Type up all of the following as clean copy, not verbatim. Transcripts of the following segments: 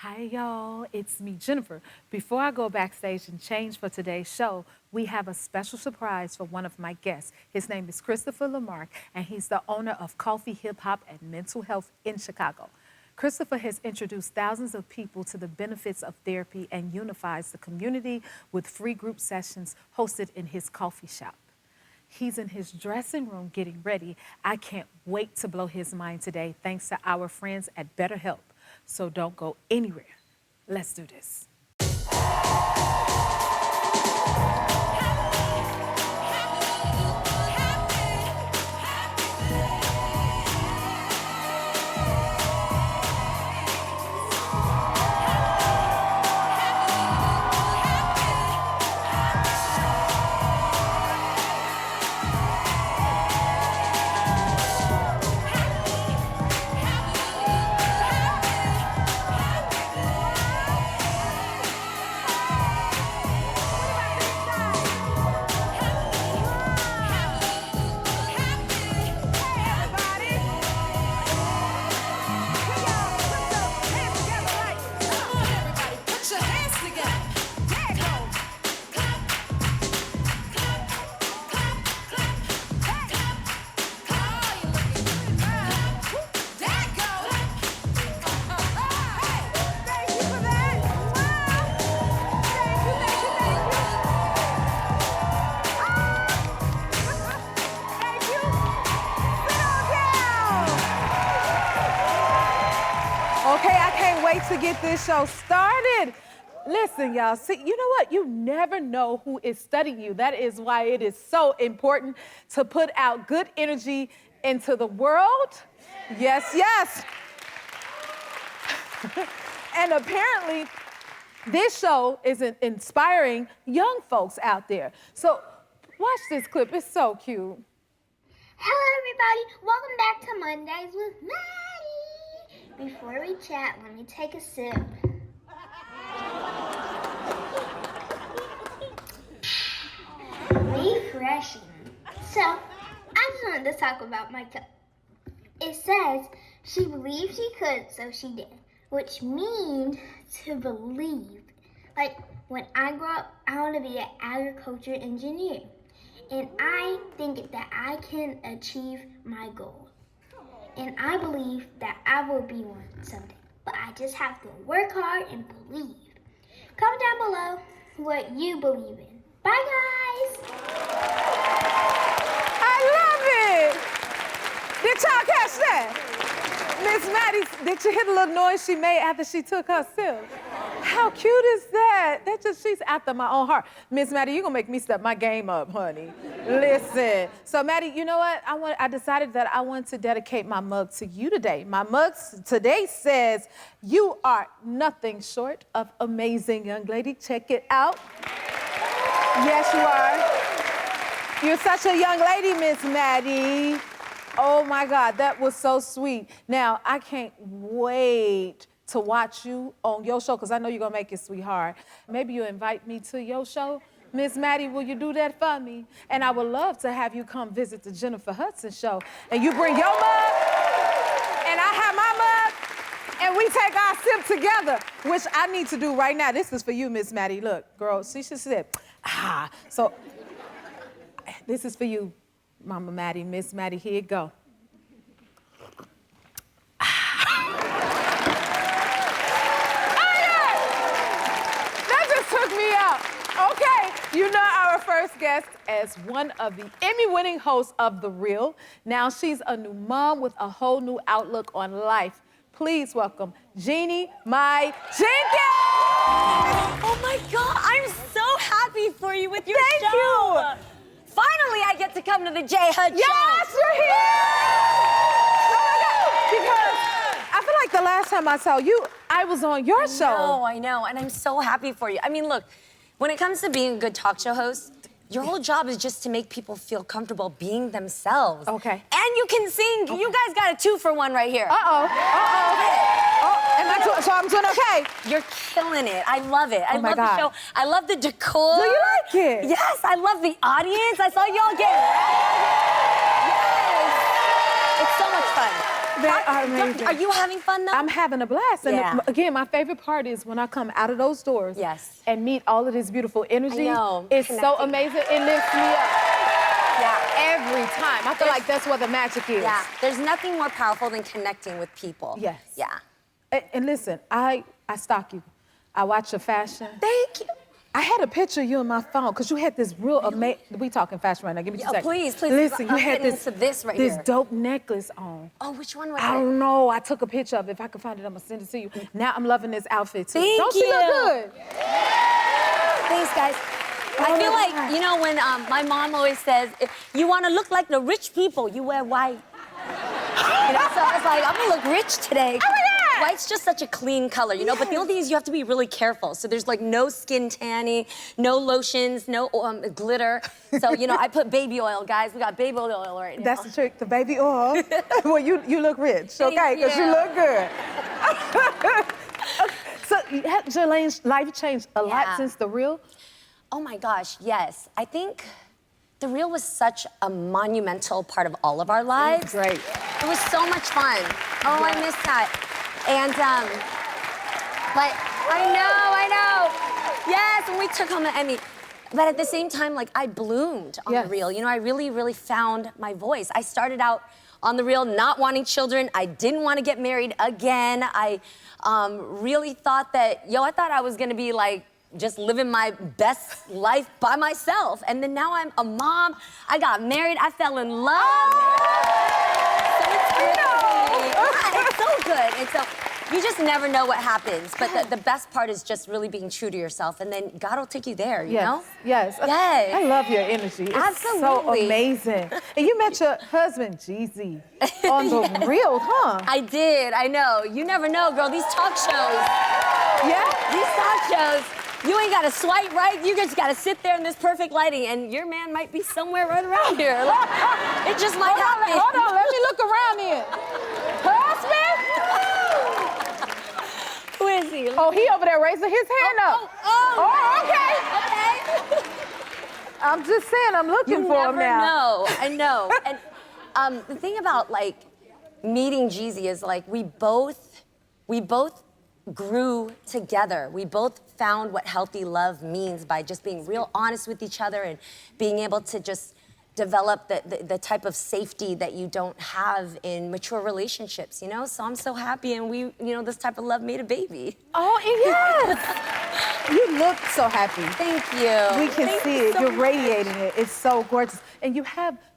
Hi, y'all. It's me, Jennifer. Before I go backstage and change for today's show, we have a special surprise for one of my guests. His name is Christopher LeMark, and he's the owner of Coffee, Hip Hop, and Mental Health in Chicago. Christopher has introduced thousands of people to the benefits of therapy and unifies the community with free group sessions hosted in his coffee shop. He's in his dressing room getting ready. I can't wait to blow his mind today, thanks to our friends at BetterHelp. So don't go anywhere. Let's do this. Okay, I can't wait to get this show started. Listen, y'all, see, you know what? You never know who is studying you. That is why it is so important to put out good energy into the world. Yes, yes. And apparently, this show is inspiring young folks out there. So watch this clip. It's so cute. Hello, everybody. Welcome back to Mondays with Maddie. Before we chat, let me take a sip. Refreshing. So, I just wanted to talk about my cup. It says she believed she could, so she did, which means to believe. Like, when I grow up, I want to be an agriculture engineer. And I think that I can achieve my goal. And I believe that I will be one someday. But I just have to work hard and believe. Comment down below what you believe in. Bye, guys. I love it. Did y'all catch that? Miss Maddie, did you hear the little noise she made after she took her sip? How cute is that? She's after my own heart. Miss Maddie, you're gonna make me step my game up, honey. Listen. So Maddie, you know what? I decided that I want to dedicate my mug to you today. My mug today says, "You are nothing short of amazing, young lady." Check it out. Yes, you are. You're such a young lady, Miss Maddie. Oh my God, that was so sweet. Now, I can't wait to watch you on your show, because I know you're gonna make it, sweetheart. Maybe you invite me to your show. Miss Maddie, will you do that for me? And I would love to have you come visit the Jennifer Hudson show. And you bring your mug, and I have my mug, and we take our sip together, which I need to do right now. This is for you, Miss Maddie. Look, girl, she just said, ah. So, this is for you, Mama Maddie, Miss Maddie, here you go. Took me out. Okay, you know our first guest as one of the Emmy-winning hosts of The Real. Now she's a new mom with a whole new outlook on life. Please welcome Jeannie Mai Jenkins. Oh my God, I'm so happy for you with your show. Thank you. Finally, I get to come to the J. Hud show. Yes, you're here. Oh my God, because I feel like the last time I saw you, I was on your show. I know, and I'm so happy for you. I mean, look, when it comes to being a good talk show host, your whole job is just to make people feel comfortable being themselves. Okay. And you can sing. Okay. You guys got a 2-for-1 right here. Uh-oh. So I'm doing okay? You're killing it. I love it. I love God. the show. I love the decor. Do you like it? Yes, I love the audience. I saw y'all get ready. Yes. It's so much fun. They are amazing. Are you having fun though? I'm having a blast. And Yeah. again, my favorite part is when I come out of those doors and meet all of this beautiful energy. I know. It's so amazing. It lifts me up. Yeah. Every time. I feel like that's what the magic is. Yeah. There's nothing more powerful than connecting with people. Yes. Yeah. And listen, I stalk you. I watch your fashion. Thank you. I had a picture of you on my phone because you had this real amazing. We talking fashion right now. Give me 2 seconds. Please. Listen, you I'm had getting into this right here. dope necklace on. Oh, which one was it? I don't know. I took a picture of it. If I can find it, I'm gonna send it to you. Now I'm loving this outfit too. Thank Don't you. she look good? Thanks, guys. I feel like, you know, when my mom always says, if you want to look like the rich people, you wear white. You know, so I was like, I'm gonna look rich today. Oh my God! White's just such a clean color, you know, but the only thing is you have to be really careful. So there's like no skin tanning, no lotions, no glitter. So, you know, I put baby oil, guys. We got baby oil right now. That's the trick, the baby oil. Well, you look rich, okay? Because you look good. So has your life changed a lot since The Real? Oh my gosh, yes. I think The Real was such a monumental part of all of our lives. Great. It was so much fun. Oh, I missed that. And, but I know. Yes, and we took home the Emmy. But at the same time, like, I bloomed on The Real. You know, I really, really found my voice. I started out on The Real not wanting children. I didn't want to get married again. I really thought that, I thought I was going to be, like, just living my best life by myself. And then now I'm a mom. I got married. I fell in love. It's so good. And so you just never know what happens. But the best part is just really being true to yourself. And then God will take you there, you know? Yes. Yes. I love your energy. It's Absolutely. so amazing. And you met your husband, Jeezy, on The Real, huh? I did. I know. You never know, girl. These talk shows. Yeah? These talk shows. You ain't got to swipe right. You just got to sit there in this perfect lighting, and your man might be somewhere right around here. Like, it just might happen. Hold on, let me look around here. Husband? Who is he? Oh, he over there raising his hand up. Okay. Okay. I'm just saying, I'm looking for him now. I know. And the thing about, like, meeting Jeezy is, like, we both grew together. We both found what healthy love means by just being real honest with each other and being able to just develop the type of safety that you don't have in mature relationships, you know? So I'm so happy, and this type of love made a baby. Oh, yes. You look so happy. Thank you. We can see it. You're radiating it. It's so gorgeous. And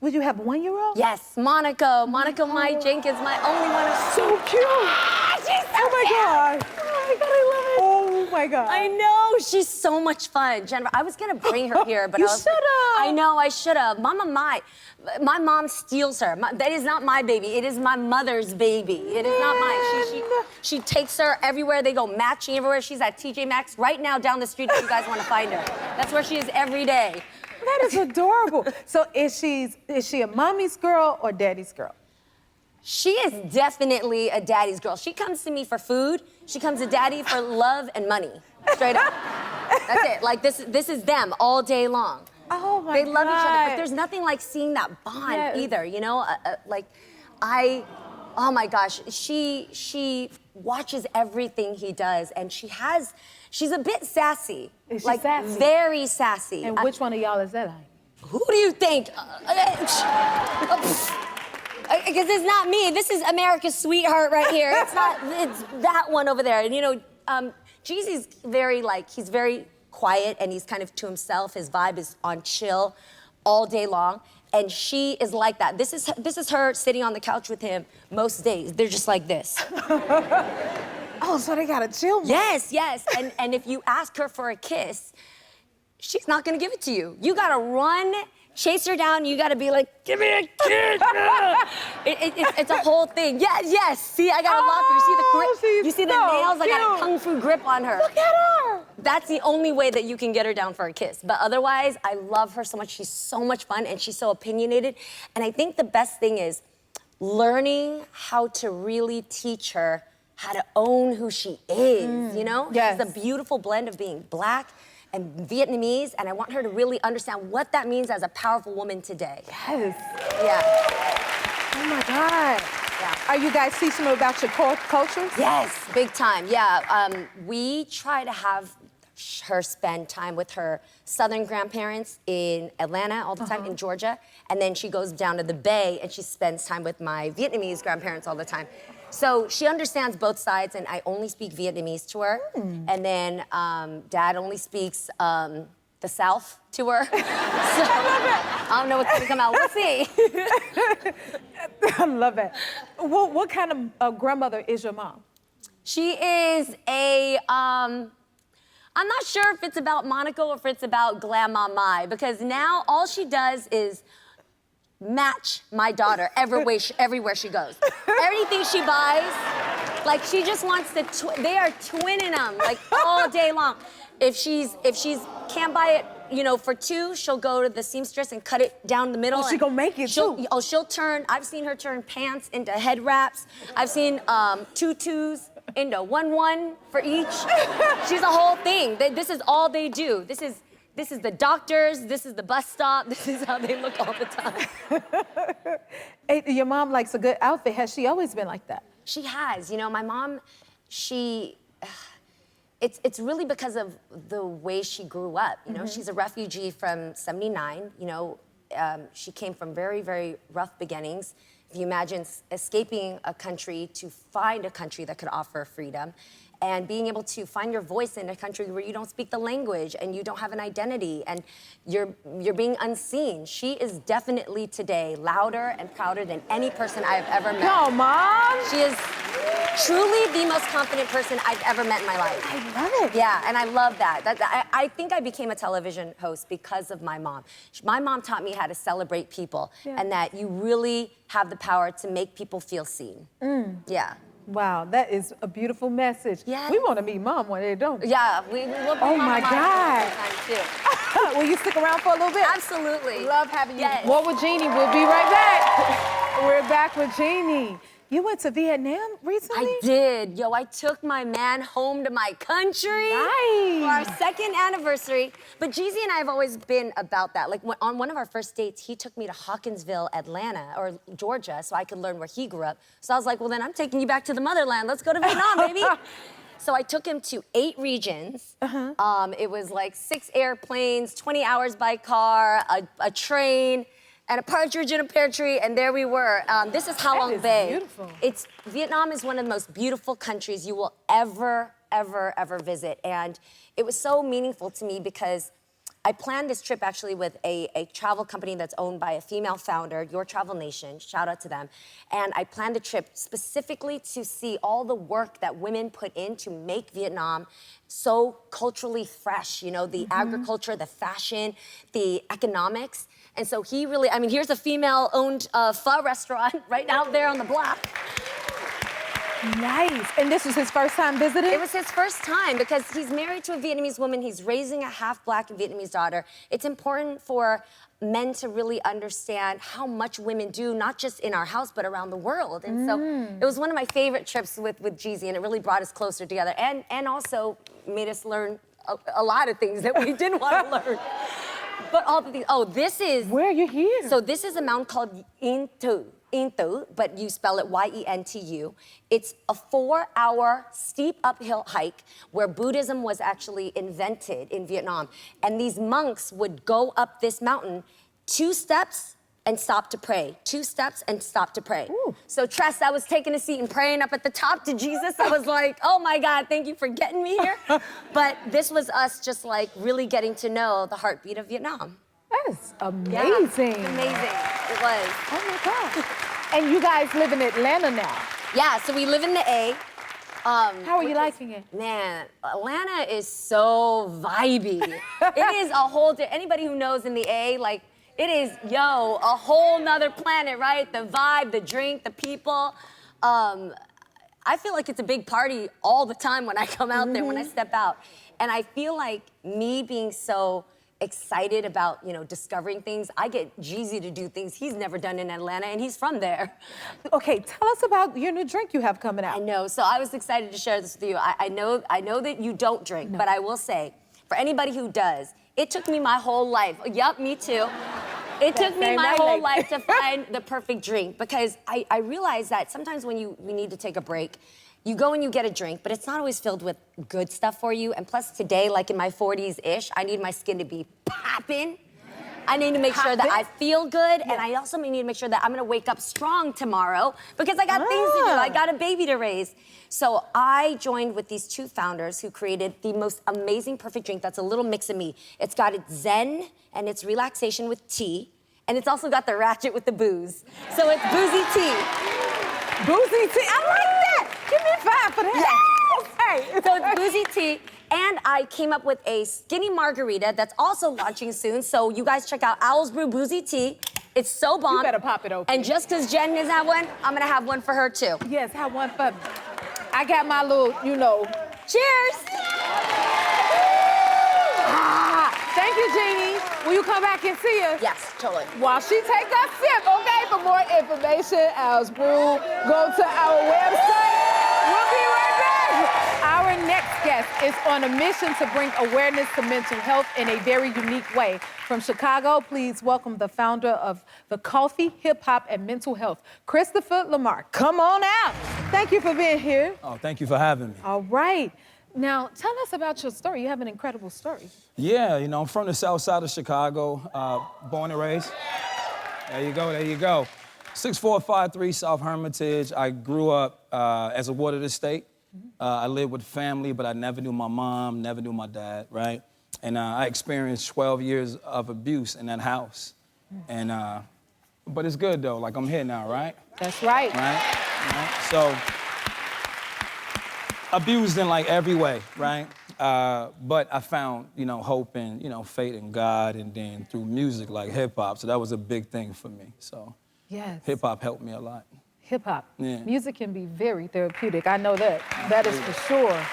would you have 1-year-old? Yes, Monica Mai Jenkins, my only one. So cute. She's so Oh my God. Oh my God, I love it. Oh my God. I know, she's so much fun. Jennifer, I was gonna bring her here, but You I was like, should've. I know, I should've. My mom steals her. That is not my baby. It is my mother's baby. It is not mine. She takes her everywhere. They go matching everywhere. She's at TJ Maxx right now down the street if you guys want to find her. That's where she is every day. That is adorable. So is she a mommy's girl or daddy's girl? She is definitely a daddy's girl. She comes to me for food. She comes to daddy for love and money. Straight up. That's it. Like, this is them all day long. Oh my God. They love each other, but there's nothing like seeing that bond either, you know? Oh my gosh, she watches everything he does, and she's a bit sassy. Is she like, sassy? Very sassy. And which one of y'all is that like? Who do you think? Because it's not me. This is America's sweetheart right here. It's that one over there. And you know, Jeezy's he's very quiet, and he's kind of to himself. His vibe is on chill all day long. And she is like that. This is her sitting on the couch with him most days. They're just like this. Oh, so they got a chill moment. Yes. And if you ask her for a kiss, she's not gonna give it to you. You gotta run, chase her down, you gotta be like, give me a kiss. It's a whole thing. Yes. See, I got a locker. You see the grip? You see the nails? I got a kung fu grip on her. Look at her. That's the only way that you can get her down for a kiss. But otherwise, I love her so much. She's so much fun, and she's so opinionated. And I think the best thing is learning how to really teach her how to own who she is, you know? Yes. She's a beautiful blend of being Black and Vietnamese, and I want her to really understand what that means as a powerful woman today. Yes. Yeah. Oh my God. Yeah. Are you guys teaching them about your cultures? Yes, big time. Yeah, we try to have her spend time with her southern grandparents in Atlanta all the time, in Georgia, and then she goes down to the Bay and she spends time with my Vietnamese grandparents all the time. So she understands both sides, and I only speak Vietnamese to her, and then Dad only speaks the South to her. So I don't know what's gonna come out. We'll see. I love it. What kind of grandmother is your mom? She is a, I'm not sure if it's about Monaco or if it's about Grandma Mai, because now all she does is match my daughter everywhere she goes. Everything she buys, like she just wants to, they are twinning them like all day long. If she's can't buy it, you know, for two, she'll go to the seamstress and cut it down the middle. Oh, she gonna make it too. Oh, she'll turn, I've seen her turn pants into head wraps. I've seen tutus into one for each. She's a whole thing. This is all they do. This is the doctors, this is the bus stop, this is how they look all the time. Hey, your mom likes a good outfit. Has she always been like that? She has. You know, my mom, it's really because of the way she grew up. You know, she's a refugee from '79. You know, she came from very, very rough beginnings. If you imagine escaping a country to find a country that could offer freedom, and being able to find your voice in a country where you don't speak the language and you don't have an identity and you're being unseen. She is definitely today louder and prouder than any person I have ever met. No, Mom. She is truly the most confident person I've ever met in my life. I love it. Yeah, and I love that. I think I became a television host because of my mom. My mom taught me how to celebrate people and that you really have the power to make people feel seen. Yeah. Wow, that is a beautiful message. Yeah. We want to meet Mom one day, don't we? Yeah, we'll be Oh my God. too. Will you stick around for a little bit? Absolutely. Love having you. Yes. More with Jeannie. We'll be right back. We're back with Jeannie. You went to Vietnam recently? I did. Yo, I took my man home to my country Nice. for our second anniversary. But Jeezy and I have always been about that. Like on one of our first dates, he took me to Hawkinsville, Atlanta, or Georgia, so I could learn where he grew up. So I was like, well, then I'm taking you back to the motherland. Let's go to Vietnam, baby. So I took him to 8 regions. It was like 6 airplanes, 20 hours by car, a train, and a partridge in a pear tree, and there we were. This is Ha Long Bay. Beautiful. Vietnam is one of the most beautiful countries you will ever visit. And it was so meaningful to me because I planned this trip actually with a travel company that's owned by a female founder, Your Travel Nation, shout out to them. And I planned the trip specifically to see all the work that women put in to make Vietnam so culturally fresh, you know, the agriculture, the fashion, the economics. And so he really, I mean, here's a female-owned pho restaurant right out there on the block. Nice. And this was his first time visiting? It was his first time because he's married to a Vietnamese woman. He's raising a half-black Vietnamese daughter. It's important for men to really understand how much women do, not just in our house, but around the world. And so it was one of my favorite trips with Jeezy, and it really brought us closer together and also made us learn a lot of things that we didn't want to learn. But all the things, this is... Where are you here? So this is a mountain called Yên Tu, but you spell it Y-E-N-T-U. It's a 4-hour steep uphill hike where Buddhism was actually invented in Vietnam. And these monks would go up this mountain 2 steps and stop to pray. 2 steps and stop to pray. Ooh. So Tress, I was taking a seat and praying up at the top to Jesus. I was like, oh my God, thank you for getting me here. But this was us just like really getting to know the heartbeat of Vietnam. That is amazing. Yeah, amazing, it was. Oh my God. And you guys live in Atlanta now? Yeah, so we live in the A. How are you liking it? Man, Atlanta is so vibey. It is a whole, anybody who knows in the A, like, it is, a whole nother planet, right? The vibe, the drink, the people. I feel like it's a big party all the time when I come out there, when I step out. And I feel like me being so excited about, discovering things, I get Jeezy to do things he's never done in Atlanta, and he's from there. Okay, tell us about your new drink you have coming out. I know, so I was excited to share this with you. I know that you don't drink, but I will say, for anybody who does, it took me my whole life. Yup, me too. It took me Same my right, whole lady. life to find the perfect drink because I realized that sometimes when we need to take a break, you go and you get a drink, but it's not always filled with good stuff for you. And plus today, like in my 40s-ish, I need my skin to be popping. I need to make sure that I feel good, and I also need to make sure that I'm gonna wake up strong tomorrow because I got things to do. I got a baby to raise. So I joined with these two founders who created the most amazing perfect drink that's a little mix of me. It's got its zen and its relaxation with tea, and it's also got the ratchet with the booze. So it's Boozy tea. Boozy tea, I like that. Give me 5 for that. Yes! Okay. So it's Boozy tea. And I came up with a skinny margarita that's also launching soon. So you guys check out Owl's Brew Boozy Tea. It's so bomb. You better pop it open. And just because Jen has had one, I'm gonna have one for her too. Yes, have one for me. I got my little, Cheers! Thank you, Jeannie. Will you come back and see us? Yes, totally. While she take a sip, okay? For more information, Owl's Brew, go to our website. We'll be right back. Our next guest is on a mission to bring awareness to mental health in a very unique way. From Chicago, please welcome the founder of the Coffee, Hip Hop, and Mental Health, Christopher LeMark. Come on out. Thank you for being here. Oh, thank you for having me. All right. Now, tell us about your story. You have an incredible story. Yeah, I'm from the south side of Chicago, born and raised. There you go, there you go. 6453 South Hermitage. I grew up as a ward of the state. I lived with family, but I never knew my mom, never knew my dad, right? And I experienced 12 years of abuse in that house. And, but it's good though, like I'm here now, right? That's right. Right? So, abused in like every way, right? But I found, hope and, faith in God and then through music like hip hop. So that was a big thing for me. So Yes. hip hop helped me a lot. Hip hop. Yeah. Music can be very therapeutic. I know that. That is for sure.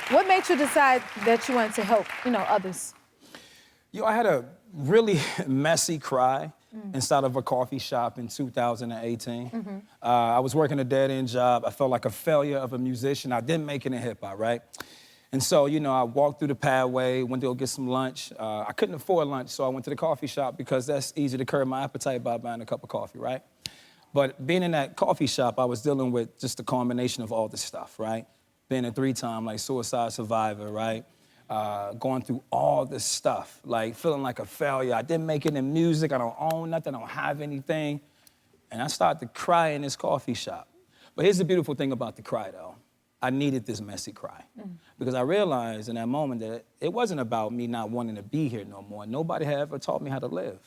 What made you decide that you wanted to help, others? I had a really messy cry inside of a coffee shop in 2018. I was working a dead-end job. I felt like a failure of a musician. I didn't make it in hip-hop, right? And so, I walked through the pathway, went to go get some lunch. I couldn't afford lunch, so I went to the coffee shop because that's easy to curb my appetite by buying a cup of coffee, right? But being in that coffee shop, I was dealing with just a combination of all this stuff, right? Being a 3-time, suicide survivor, right? Going through all this stuff, feeling like a failure. I didn't make it in music. I don't own nothing. I don't have anything. And I started to cry in this coffee shop. But here's the beautiful thing about the cry, though. I needed this messy cry. Because I realized in that moment that it wasn't about me not wanting to be here no more. Nobody had ever taught me how to live.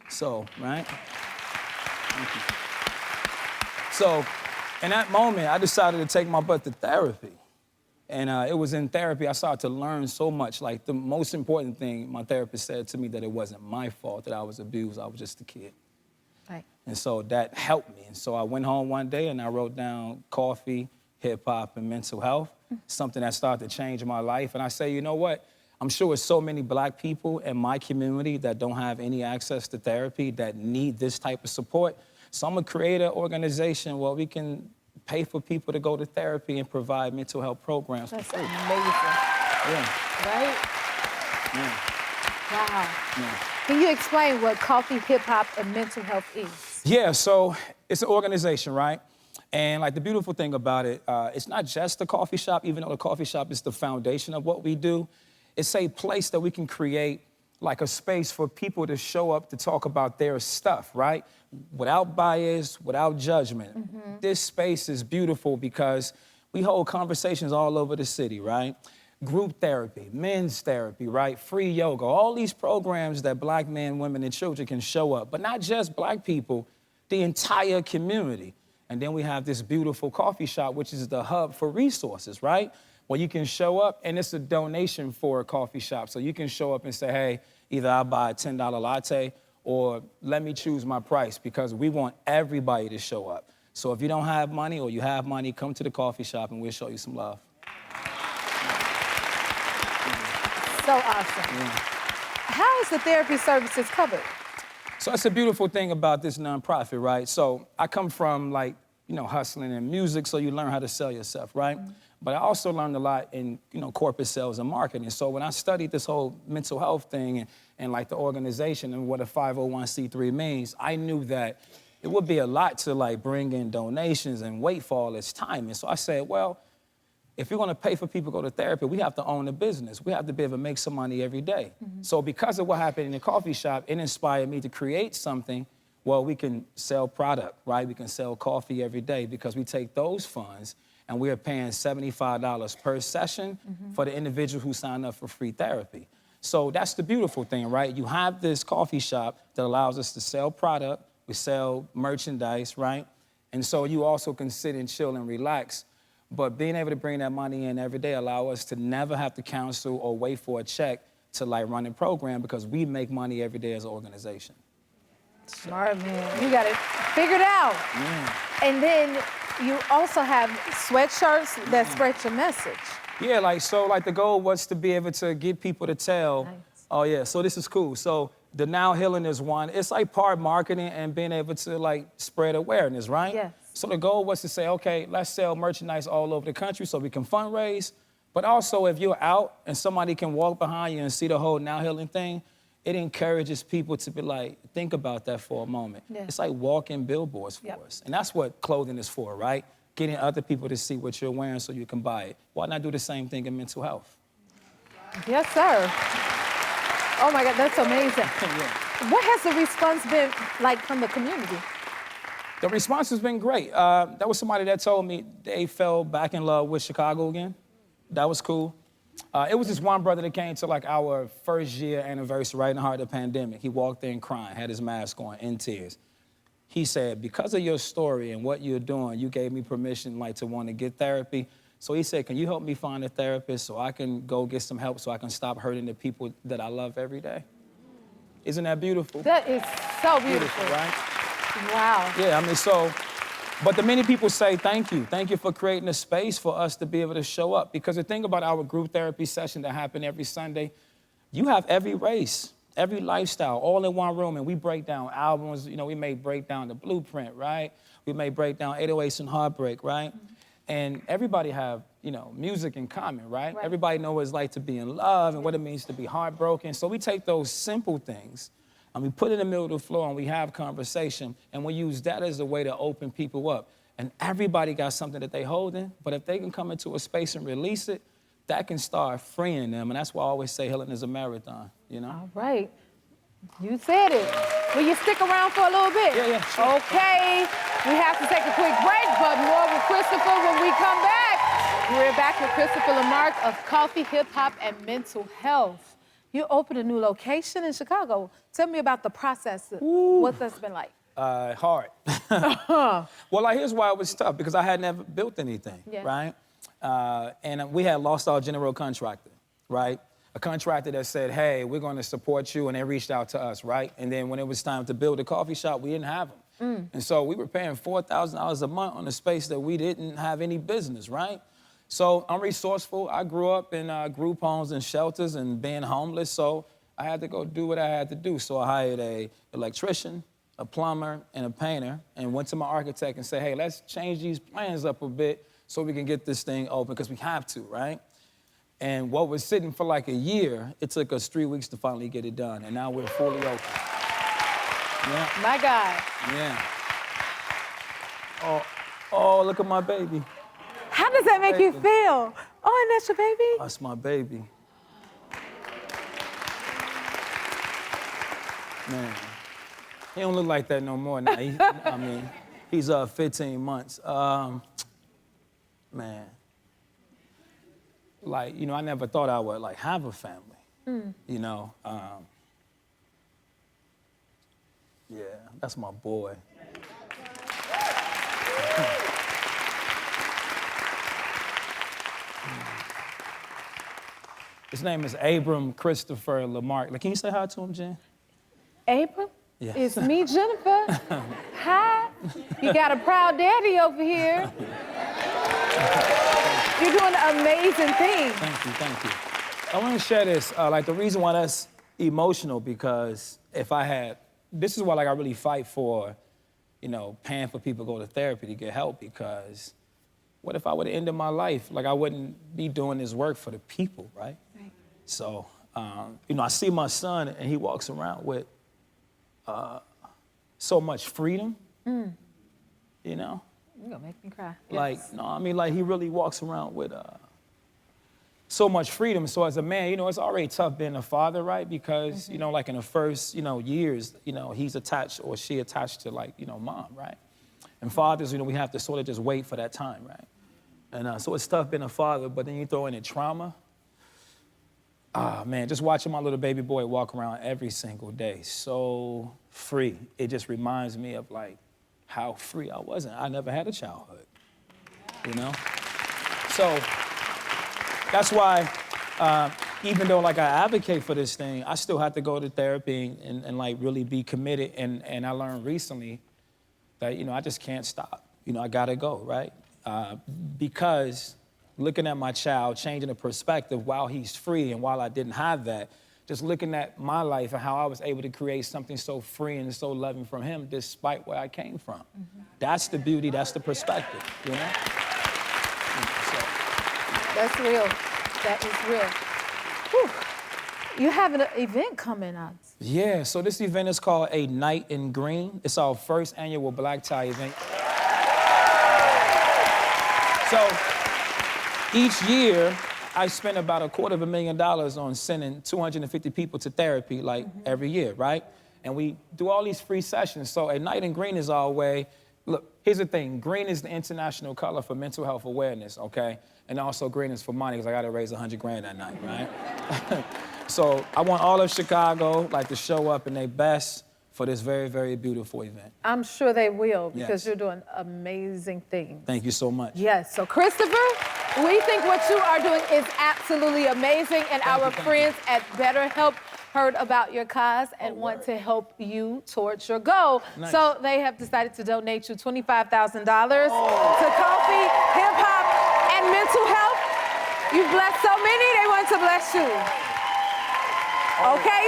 So, right? Thank you. So, in that moment, I decided to take my butt to therapy. And it was in therapy I started to learn so much. Like, the most important thing my therapist said to me that it wasn't my fault that I was abused. I was just a kid. Right. And so that helped me. And so I went home one day and I wrote down coffee, hip hop, and mental health, something that started to change my life. And I say, you know what? I'm sure there's so many Black people in my community that don't have any access to therapy that need this type of support. So I'm gonna create an organization where we can pay for people to go to therapy and provide mental health programs. That's for free. amazing. Yeah. Right? Yeah. Wow. Yeah. Can you explain what coffee, hip hop, and mental health is? Yeah, so it's an organization, right? And the beautiful thing about it, it's not just a coffee shop, even though the coffee shop is the foundation of what we do. It's a place that we can create a space for people to show up to talk about their stuff, right? Without bias, without judgment. This space is beautiful because we hold conversations all over the city, right? Group therapy, men's therapy, right? Free yoga, all these programs that Black men, women, and children can show up, but not just Black people, the entire community. And then we have this beautiful coffee shop, which is the hub for resources, right? Where you can show up, and it's a donation for a coffee shop. So you can show up and say, hey, either I'll buy a $10 latte or let me choose my price, because we want everybody to show up. So if you don't have money or you have money, come to the coffee shop and we'll show you some love. So awesome. Yeah. How is the therapy services covered? So that's a beautiful thing about this nonprofit, right? So I come from hustling in music, so you learn how to sell yourself, right? But I also learned a lot in, corporate sales and marketing. So when I studied this whole mental health thing and like the organization and what a 501c3 means, I knew that it would be a lot to like bring in donations and wait for all this time. And so I said, well, if you're gonna pay for people to go to therapy, we have to own the business. We have to be able to make some money every day. So because of what happened in the coffee shop, it inspired me to create something. Well, we can sell product, right? We can sell coffee every day because we take those funds and we are paying $75 per session for the individual who signed up for free therapy. So that's the beautiful thing, right? You have this coffee shop that allows us to sell product, we sell merchandise, right? And so you also can sit and chill and relax. But being able to bring that money in every day allow us to never have to counsel or wait for a check to like run a program because we make money every day as an organization. Smart, man. You got it figured out. Yeah. And then you also have sweatshirts that spread your message. Yeah, like the goal was to be able to get people to tell, oh yeah, so this is cool. So the Now Healing is one. It's like part marketing and being able to like spread awareness, right? Yes. So the goal was to say, okay, let's sell merchandise all over the country so we can fundraise. But also if you're out and somebody can walk behind you and see the whole Now Healing thing, it encourages people to be like, think about that for a moment. Yeah. It's like walking billboards for us. And that's what clothing is for, right? Getting other people to see what you're wearing so you can buy it. Why not do the same thing in mental health? Yes, sir. Oh my God, that's amazing. Yeah. What has the response been like from the community? The response has been great. That was somebody that told me they fell back in love with Chicago again. That was cool. It was this one brother that came to like our first year anniversary right in the heart of the pandemic. He walked in crying, had his mask on, in tears. He said, because of your story and what you're doing, you gave me permission like to want to get therapy. So he said, can you help me find a therapist so I can go get some help so I can stop hurting the people that I love every day? Isn't that beautiful? That is so beautiful. Right? Wow. Yeah, I mean, so, but the many people say, thank you. Thank you for creating a space for us to be able to show up. Because the thing about our group therapy session that happen every Sunday, you have every race, every lifestyle, all in one room, and we break down albums. We may break down The Blueprint, right? We may break down 808s and Heartbreak, right? And everybody have, music in common, right? Everybody know what it's like to be in love and what it means to be heartbroken. So we take those simple things and we put it in the middle of the floor and we have conversation, and we use that as a way to open people up. And everybody got something that they holding, but if they can come into a space and release it, that can start freeing them. And that's why I always say healing is a marathon, All right. You said it. Will you stick around for a little bit? Yeah, sure. Okay. We have to take a quick break, but more with Christopher when we come back. We're back with Christopher LeMark of Coffee, Hip Hop, and Mental Health. You opened a new location in Chicago. Tell me about the process. What that's been like. Hard. Well, here's why it was tough, because I had never built anything, right? And we had lost our general contractor, right? A contractor that said, hey, we're going to support you, and they reached out to us, right? And then when it was time to build a coffee shop, we didn't have them. And so we were paying $4,000 a month on a space that we didn't have any business, right? So I'm resourceful. I grew up in group homes and shelters and being homeless, so I had to go do what I had to do. So I hired an electrician, a plumber, and a painter, and went to my architect and said, hey, let's change these plans up a bit so we can get this thing open, because we have to, right? And what was sitting for like a year, it took us 3 weeks to finally get it done, and now we're fully open. Yeah. My God. Yeah. Oh, look at my baby. How does that make you feel? Oh, and that's your baby? That's my baby. Man, he don't look like that no more now. He's 15 months. Man. I never thought I would have a family. Yeah, that's my boy. His name is Abram Christopher LeMark. Can you say hi to him, Jen? Abram? Yeah. It's me, Jennifer. Hi. You got a proud daddy over here. You're doing an amazing thing. Thank you. I want to share this. The reason why that's emotional, because this is why I really fight for, paying for people to go to therapy to get help, because what if I would have ended my life? Like, I wouldn't be doing this work for the people, right? Right. So, you know, I see my son, and he walks around with so much freedom, you know? You're gonna make me cry. Like, no, I mean, like, he really walks around with so much freedom. So as a man, you know, it's already tough being a father, right? Because, you know, like in the first, you know, years, you know, he's attached or she attached to, like, you know, mom, right? And fathers, you know, we have to sort of just wait for that time, right? And so it's tough being a father, but then you throw in the trauma. Man, just watching my little baby boy walk around every single day, so free. It just reminds me of, like, how free I wasn't. I never had a childhood, you know? So that's why, even though, like, I advocate for this thing, I still have to go to therapy and like, really be committed. And I learned recently that, you know, I just can't stop. You know, I gotta go, right? Because looking at my child, changing the perspective while he's free and while I didn't have that, just looking at my life and how I was able to create something so free and so loving from him despite where I came from. That's the beauty, that's the perspective, you know? That's real. That is real. Whew. You have an event coming up. Yeah, so this event is called A Night in Green. It's our first annual black tie event. So each year, I spend about $250,000 on sending 250 people to therapy, like, every year, right? And we do all these free sessions. So A Night in Green is our way. Look, here's the thing. Green is the international color for mental health awareness, okay? And also green is for money, because I got to raise 100 grand that night, right? So I want all of Chicago, like, to show up in their best for this very, very beautiful event. I'm sure they will, because Yes. you're doing amazing things. Thank you so much. Yes, so Christopher, we think what you are doing is absolutely amazing, and our friends at BetterHelp heard about your cause and want to help you towards your goal. Nice. So they have decided to donate you $25,000 to coffee, hip hop, and mental health. You've blessed so many, they want to bless you. Okay,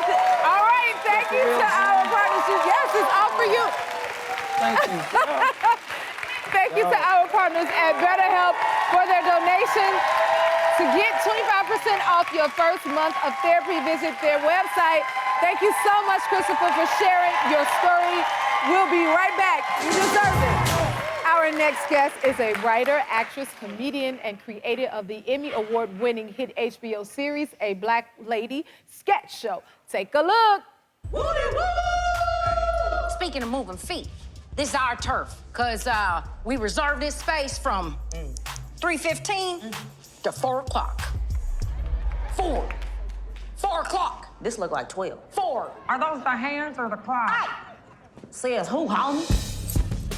all right, thank you to our partners. Yes, it's all for you. Thank you. Thank you to our partners at BetterHelp for their donation. To get 25% off your first month of therapy, visit their website. Thank you so much, Christopher, for sharing your story. We'll be right back. You deserve it. Our next guest is a writer, actress, comedian, and creator of the Emmy Award-winning hit HBO series, A Black Lady sketch show. Take a look. Speaking of moving feet, this is our turf, because we reserve this space from 3:15 to 4 o'clock. 4 o'clock. This look like 12. 4. Are those the hands or the claws? Hey! Says who, homie?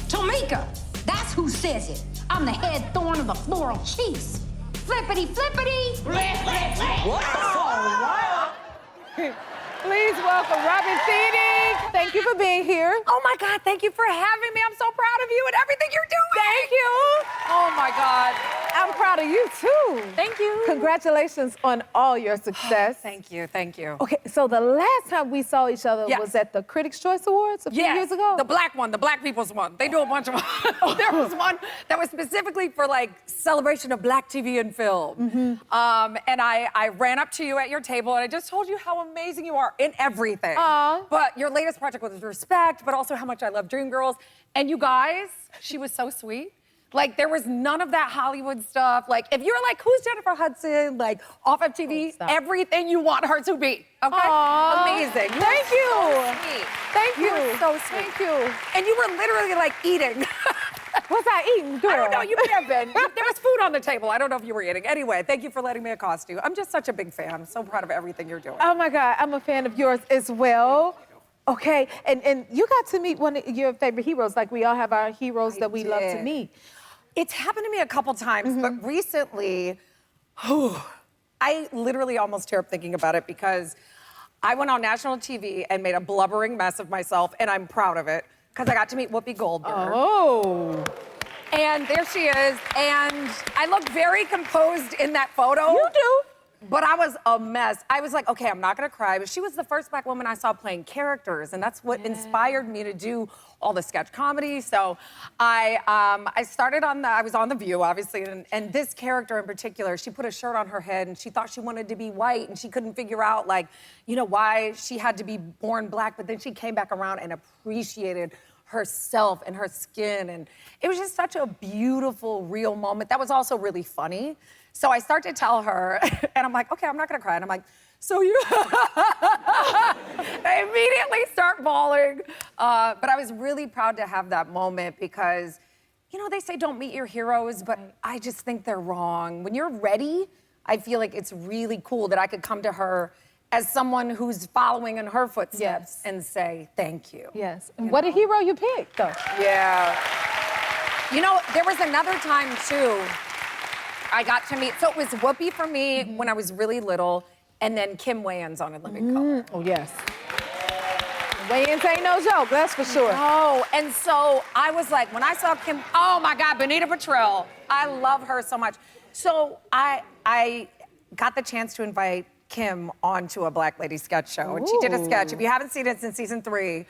Tamika, that's who says it. I'm the head thorn of the floral cheese. Flippity, flippity. Flip, flip, flip. Wow. Please welcome Robin Thede. Thank you for being here. Oh my God, thank you for having me. I'm so proud of you and everything you're doing. Thank you. Oh my God. I'm proud of you too. Thank you. Congratulations on all your success. Thank you, thank you. Okay, so the last time we saw each other Yes. was at the Critics' Choice Awards a few years ago. The black one, the black people's one. They do a bunch of There was one that was specifically for like celebration of black TV and film. And I ran up to you at your table and I just told you how amazing you are in everything. Aw. But your latest project was Respect, but also how much I love Dreamgirls. And you guys, she was so sweet. Like, there was none of that Hollywood stuff. Like, if you're like, who's Jennifer Hudson? Like, off of TV, stop. everything you want her to be, okay? Aw. Amazing. Thank you. So sweet. Thank you. You were so sweet. Thank you. And you were literally, like, eating. What's I eating, girl? I don't know, you may have been. There was food on the table. I don't know if you were eating. Anyway, thank you for letting me accost you. I'm just such a big fan. I'm so proud of everything you're doing. Oh my God, I'm a fan of yours as well. Okay, and you got to meet one of your favorite heroes. Like, we all have our heroes that we love to did. meet. It's happened to me a couple times, but recently, I literally almost tear up thinking about it because I went on national TV and made a blubbering mess of myself, and I'm proud of it because I got to meet Whoopi Goldberg. Oh. And there she is, and I look very composed in that photo. You do. But I was a mess. I was like, okay, I'm not gonna cry. But she was the first Black woman I saw playing characters, and that's what inspired me to do all the sketch comedy. So I started I was on The View, obviously, and this character in particular, she put a shirt on her head, and she thought she wanted to be white, and she couldn't figure out, like, you know, why she had to be born Black, but then she came back around and appreciated herself and her skin, and it was just such a beautiful, real moment. That was also really funny. So I start to tell her, and I'm like, okay, I'm not gonna cry. And I'm like, so you, I immediately start bawling. But I was really proud to have that moment because, you know, they say don't meet your heroes, but I just think they're wrong. When you're ready, I feel like it's really cool that I could come to her as someone who's following in her footsteps and say, thank you. Yes. And what a hero you picked, though. Yeah. You know, there was another time, too, I got to meet, so it was Whoopi for me when I was really little, and then Kim Wayans on In Living Color. Oh, yes. Wayans ain't no joke, that's for sure. Oh, and so I was like, when I saw Kim, oh my God, Benita Petrell. I love her so much. So I got the chance to invite Kim onto a Black Lady sketch show, and she did a sketch. If you haven't seen it since season 3,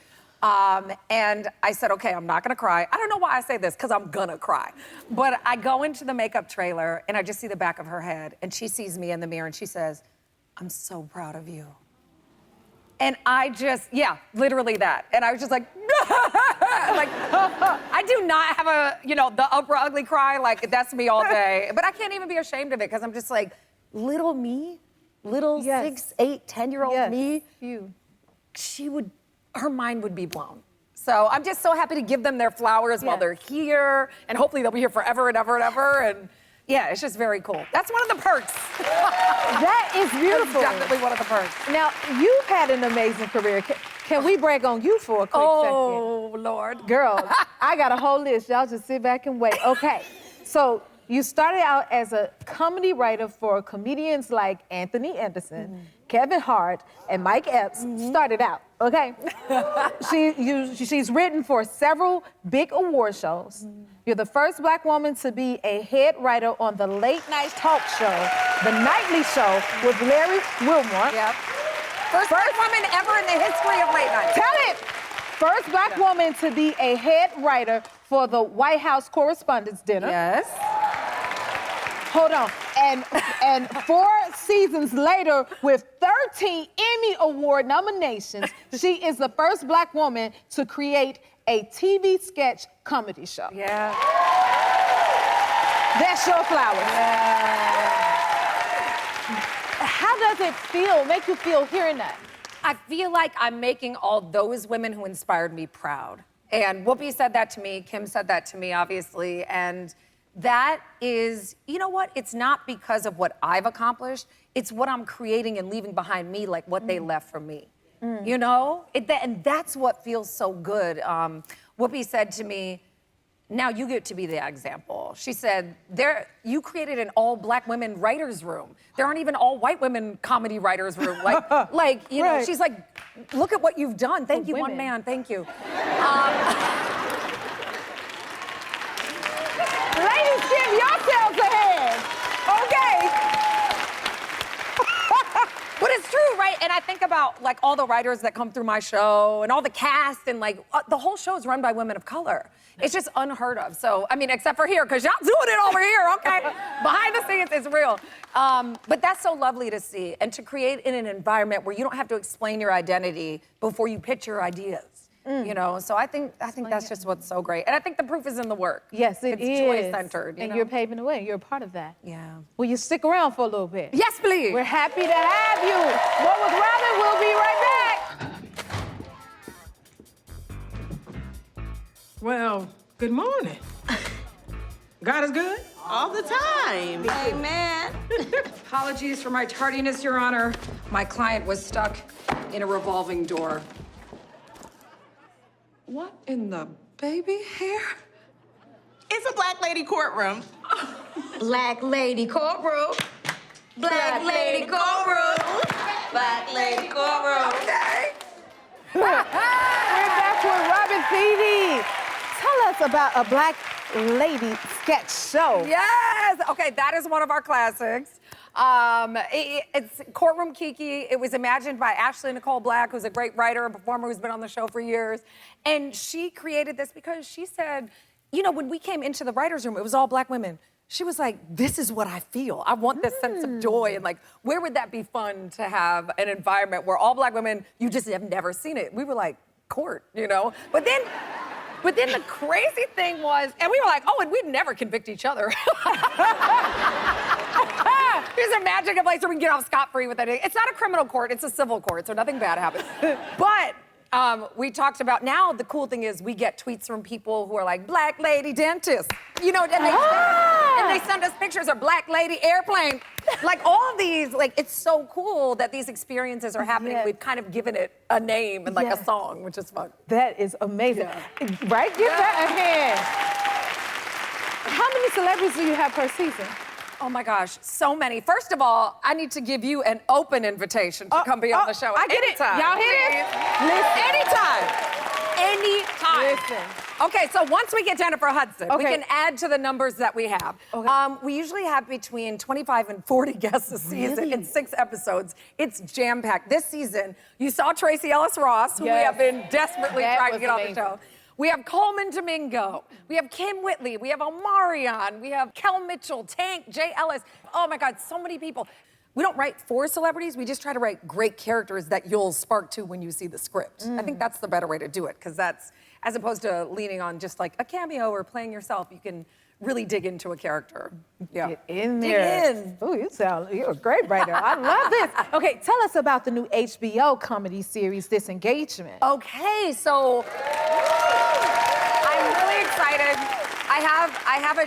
and I said, okay, I'm not gonna cry. I don't know why I say this, because I'm gonna cry. But I go into the makeup trailer, and I just see the back of her head, and she sees me in the mirror, and she says, I'm so proud of you. And I just, yeah, literally that. And I was just like, like, I do not have a, you know, the Oprah ugly cry, like, that's me all day. But I can't even be ashamed of it, because I'm just like, little me, little 6, 8, 10-year-old me, her mind would be blown. So I'm just so happy to give them their flowers while they're here, and hopefully they'll be here forever and ever and ever. And yeah, it's just very cool. That's one of the perks. That is beautiful. That's definitely one of the perks. Now, you've had an amazing career. Can we brag on you for a quick second? Oh, Lord. Girl, I got a whole list. Y'all just sit back and wait. Okay, so you started out as a comedy writer for comedians like Anthony Anderson, Kevin Hart, and Mike Epps. Started out, okay? She's written for several big award shows. You're the first Black woman to be a head writer on the late night talk show, The Nightly Show, with Larry Wilmore. Yep. First Black woman ever in the history of late night. Tell it! First Black woman to be a head writer for the White House Correspondents' Dinner. Yes. Hold on. And 4 seasons later, with 13 Emmy Award nominations, she is the first Black woman to create a TV sketch comedy show. Yeah. That's your flowers. Yeah. How does it feel, make you feel hearing that? I feel like I'm making all those women who inspired me proud. And Whoopi said that to me, Kim said that to me, obviously, and that is, you know what? It's not because of what I've accomplished, it's what I'm creating and leaving behind me, like what they left for me. You know? And that's what feels so good. Whoopi said to me, now you get to be the example. She said, you created an all Black women writers room. There aren't even all white women comedy writers room. Like you know, she's like, look at what you've done. Thank you, one man, thank you. Ladies, give yourselves a hand, okay? But it's true, right? And I think about like all the writers that come through my show and all the cast and like the whole show is run by women of color. It's just unheard of. So, I mean, except for here, because y'all doing it over here, okay? Behind the scenes, it's real. But that's so lovely to see and to create in an environment where you don't have to explain your identity before you pitch your ideas. You know, so I think that's just what's so great. And I think the proof is in the work. Yes, it is. It's joy-centered, you know? You're paving the way. You're a part of that. Yeah. Will you stick around for a little bit? Yes, please. We're happy to have you. What with Robin, we'll be right back. Well, good morning. God is good? All the time. Amen. Apologies for my tardiness, Your Honor. My client was stuck in a revolving door. What in the baby hair? It's a Black lady courtroom. Black lady courtroom. Black lady courtroom. Black lady courtroom. Okay. We're back with Robin Thede. Tell us about a Black lady sketch show. Yes. Okay, that is one of our classics. It's Courtroom Kiki. It was imagined by Ashley Nicole Black, who's a great writer and performer who's been on the show for years. And she created this because she said, you know, when we came into the writer's room, it was all Black women. She was like, this is what I feel. I want this sense of joy. And like, where would that be fun to have an environment where all Black women, you just have never seen it. We were like, court, you know? But then the crazy thing was, and we were like, oh, and we'd never convict each other. Just imagine a place where we can get off scot-free with anything. It's not a criminal court, it's a civil court, so nothing bad happens. But we talked about, now the cool thing is we get tweets from people who are like, Black lady dentist, you know, and they send us pictures of Black lady airplane. Like all of these, like it's so cool that these experiences are happening. Yes. We've kind of given it a name and like a song, which is fun. That is amazing. Yeah. Right? Give that a hand. How many celebrities do you have per season? Oh my gosh, so many. First of all, I need to give you an open invitation to come be on the show. I get anytime. it. Y'all hear this? Anytime. Listen. Okay, so once we get Jennifer Hudson, we Okay. can add to the numbers that we have. Okay. We usually have between 25 and 40 guests a season in 6 episodes. It's jam-packed. This season, you saw Tracy Ellis Ross, who we Yes. have been desperately That trying to was get on amazing. the show. We have Coleman Domingo. We have Kim Whitley. We have Omarion. We have Kel Mitchell, Tank, Jay Ellis. Oh my God, so many people. We don't write for celebrities. We just try to write great characters that you'll spark to when you see the script. I think that's the better way to do it, because that's, as opposed to leaning on just like a cameo or playing yourself, you can really dig into a character. Yeah. Get in there. Dig in. Ooh, you're a great writer. I love this. Okay, tell us about the new HBO comedy series, Disengagement. Okay, so I'm really excited. I have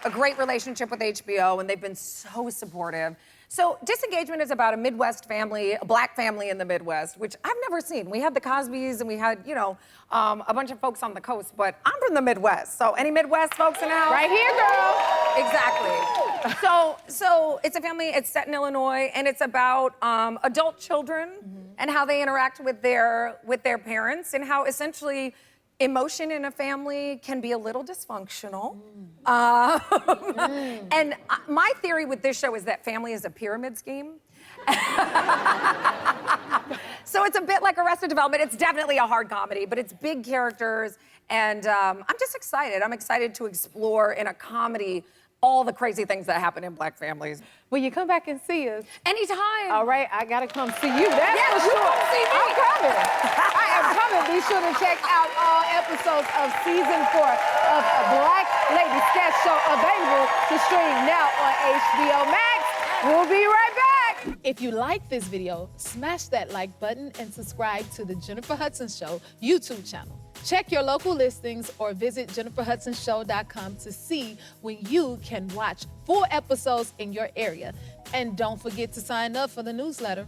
a great relationship with HBO, and they've been so supportive. So Disengagement is about a Midwest family, a Black family in the Midwest, which I've never seen. We had the Cosbys and we had, you know, a bunch of folks on the coast, but I'm from the Midwest. So any Midwest folks in the house? Right here, girl. Exactly. So it's a family, it's set in Illinois, and it's about adult children and how they interact with their parents, and how essentially emotion in a family can be a little dysfunctional. And my theory with this show is that family is a pyramid scheme. So it's a bit like Arrested Development. It's definitely a hard comedy, but it's big characters, and I'm just excited. I'm excited to explore in a comedy all the crazy things that happen in Black families. Will you come back and see us? Anytime. All right, I gotta come see you. That's Yes, for you sure. come see me. I'm coming. I am coming. Be sure to check out all episodes of season 4 of a Black Lady Sketch Show, available to stream now on HBO Max. We'll be right back. If you like this video, smash that like button and subscribe to the Jennifer Hudson Show YouTube channel. Check your local listings or visit jenniferhudsonshow.com to see when you can watch full episodes in your area. And don't forget to sign up for the newsletter.